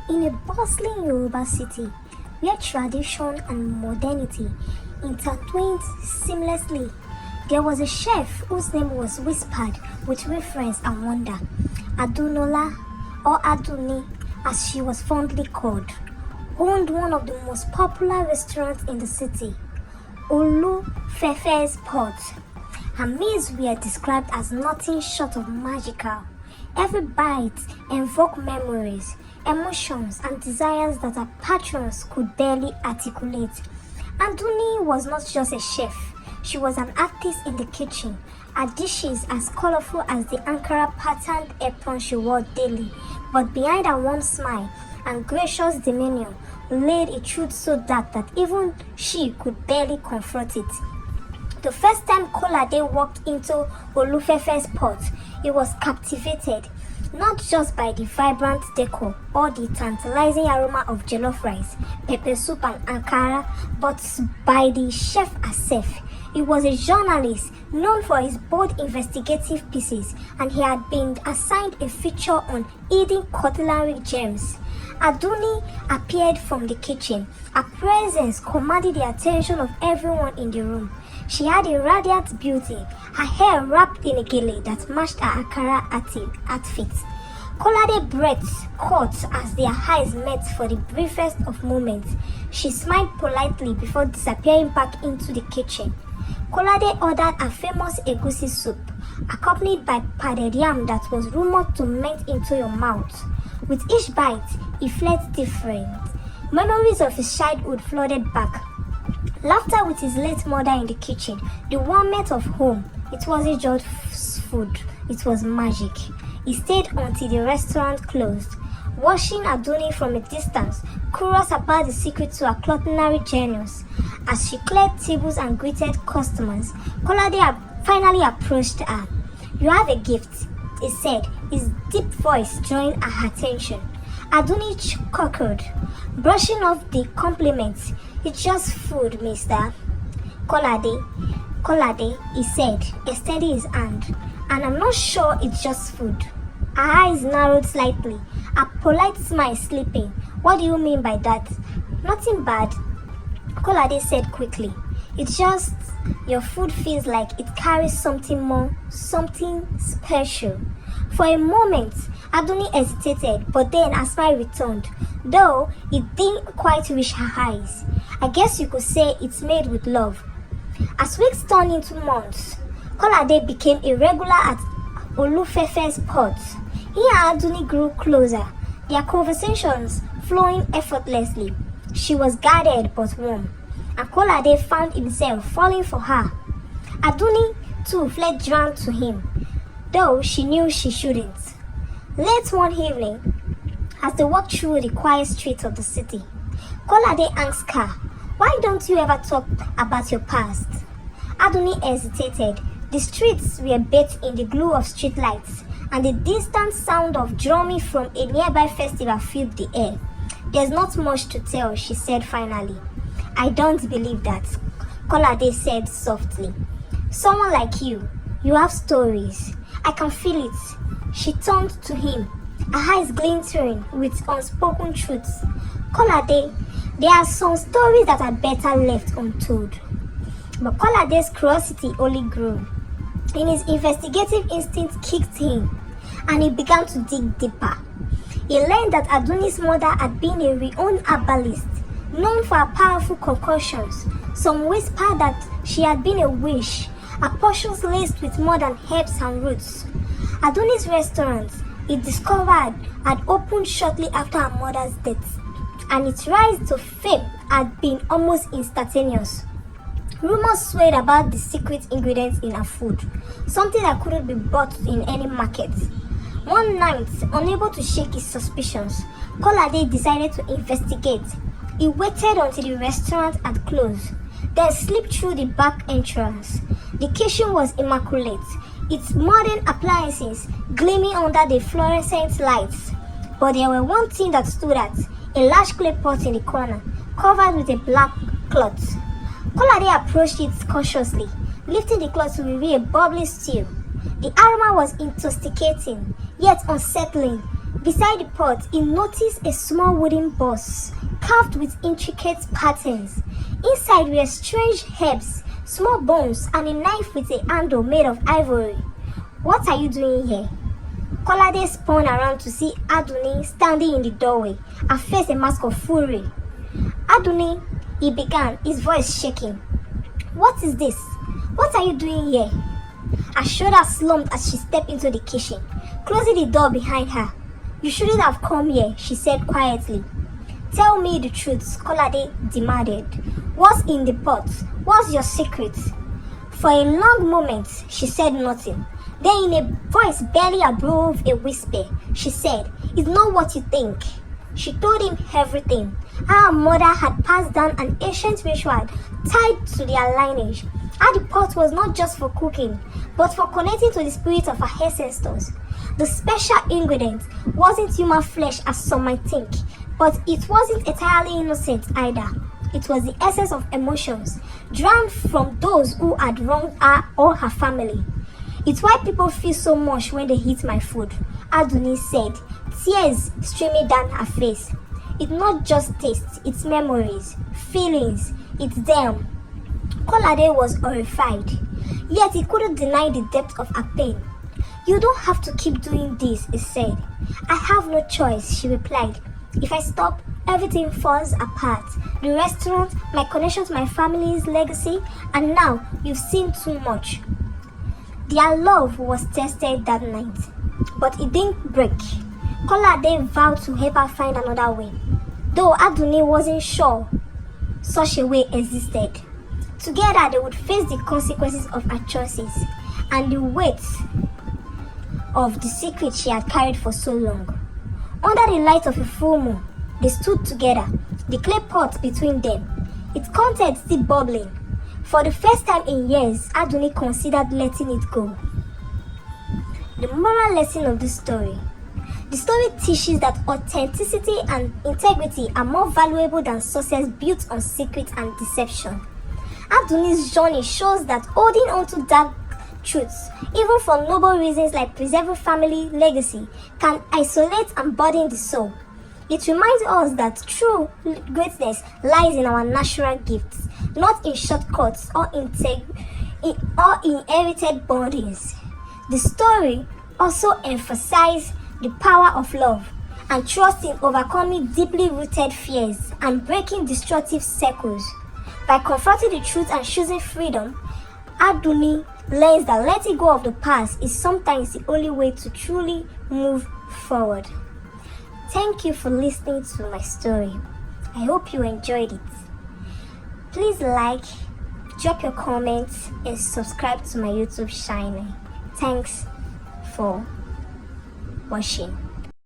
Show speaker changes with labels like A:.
A: In a bustling Yoruba city where tradition and modernity intertwined seamlessly, there was a chef whose name was whispered with reverence and wonder. Adunola, or Aduni as she was fondly called, owned one of the most popular restaurants in the city, Olu Fefe's Pot. Her meals were described as nothing short of magical. Every bite evoked memories, emotions, and desires that her patrons could barely articulate. Anduni was not just a chef, she was an artist in the kitchen. Her dishes as colorful as the Ankara patterned apron she wore daily, but behind her warm smile and gracious demeanor laid a truth so dark that even she could barely confront it. The first time Kolade walked into Olufefe's pot, he was captivated, not just by the vibrant decor or the tantalizing aroma of jollof rice, pepper soup and ankara, but by the chef herself. He was a journalist known for his bold investigative pieces, and he had been assigned a feature on hidden culinary gems. Aduni appeared from the kitchen. Her presence commanded the attention of everyone in the room. She had a radiant beauty, her hair wrapped in a gele that matched her Ankara outfit. Kolade breath caught as their eyes met for the briefest of moments. She smiled politely before disappearing back into the kitchen. Kolade ordered a famous egusi soup, accompanied by pounded yam that was rumored to melt into your mouth. With each bite, it felt different. Memories of his childhood flooded back. Laughter with his late mother in the kitchen, the warmth of home. It wasn't just food, it was magic. He stayed until the restaurant closed, watching Aduni from a distance, curious about the secret to her culinary genius. As she cleared tables and greeted customers, Kolade finally approached her. "You have a gift," he said, his deep voice drawing her attention. Aduni chuckled, brushing off the compliments. "It's just food, mister." Kolade, he said, extending his hand. "And I'm not sure it's just food." Her eyes narrowed slightly, a polite smile slipping. "What do you mean by that?" "Nothing bad," Kolade said quickly. "It's just your food feels like it carries something more, something special." For a moment, Aduni hesitated, but then a smile returned, though it didn't quite reach her eyes. "I guess you could say it's made with love." As weeks turned into months, Kolade became a regular at Olufefe's pot. He and Aduni grew closer, their conversations flowing effortlessly. She was guarded but warm, and Kolade found himself falling for her. Aduni too fled drawn to him, though she knew she shouldn't. Late one evening, as they walked through the quiet streets of the city, Kolade asked her, "Why don't you ever talk about your past?" Aduni hesitated. The streets were bathed in the glow of streetlights, and the distant sound of drumming from a nearby festival filled the air. "There's not much to tell," she said finally. "I don't believe that," Kolade said softly. "Someone like you have stories. I can feel it." She turned to him, her eyes glinting with unspoken truths. "Kolade, there are some stories that are better left untold." But Kolade's curiosity only grew. In his investigative instinct kicked in, and he began to dig deeper. He learned that Aduni's mother had been a renowned herbalist, known for her powerful concoctions. Some whispered that she had been a witch, her potions laced with modern herbs and roots. Aduni's restaurant, he discovered, had opened shortly after her mother's death, and its rise to fame had been almost instantaneous. Rumors swayed about the secret ingredients in her food, something that couldn't be bought in any market. One night, unable to shake his suspicions, Kolade decided to investigate. He waited until the restaurant had closed, then slipped through the back entrance. The kitchen was immaculate, its modern appliances gleaming under the fluorescent lights. But there was one thing that stood out, a large clay pot in the corner, covered with a black cloth. Kolade approached it cautiously, lifting the cloth to reveal a bubbling stew. The aroma was intoxicating, yet unsettling, Beside the pot, he noticed a small wooden box carved with intricate patterns. Inside were strange herbs, small bones, and a knife with a handle made of ivory. "What are you doing here?" Kolade spun around to see Aduni standing in the doorway, her face a mask of fury. "Aduni," he began, his voice shaking. "What is this? What are you doing here?" Her shoulders slumped as she stepped into the kitchen, closing the door behind her. "You shouldn't have come here," she said quietly. "Tell me the truth," Kolade demanded. "What's in the pot? What's your secret?" For a long moment, she said nothing. Then, in a voice barely above a whisper, she said, "It's not what you think." She told him everything. How her mother had passed down an ancient ritual tied to their lineage. How the pot was not just for cooking, but for connecting to the spirit of her ancestors. The special ingredient wasn't human flesh as some might think, but it wasn't entirely innocent either. It was the essence of emotions, drawn from those who had wronged her or her family. "It's why people feel so much when they eat my food," Aduni said, tears streaming down her face. "It's not just taste, it's memories, feelings, it's them." Kolade was horrified, yet he couldn't deny the depth of her pain. "You don't have to keep doing this," he said. "I have no choice," she replied. "If I stop, everything falls apart. The restaurant, my connection to my family's legacy, and now you've seen too much." Their love was tested that night, but it didn't break. Kolade vowed to help her find another way, though Aduni wasn't sure such a way existed. Together, they would face the consequences of her choices and the weight of the secret she had carried for so long. Under the light of a full moon, they stood together, the clay pot between them, its contents still bubbling. For the first time in years, Aduni considered letting it go. The moral lesson of this story. The story teaches that authenticity and integrity are more valuable than success built on secret and deception. Aduni's journey shows that holding on to dark truths, even for noble reasons like preserving family legacy, can isolate and burden the soul. It reminds us that true greatness lies in our natural gifts, not in shortcuts or inherited burdens. The story also emphasizes the power of love and trust in overcoming deeply rooted fears and breaking destructive circles. By confronting the truth and choosing freedom, Aduni learns that letting go of the past is sometimes the only way to truly move forward. Thank you for listening to my story. I hope you enjoyed it. Please like, drop your comments, and subscribe to my YouTube channel. Thanks for watching.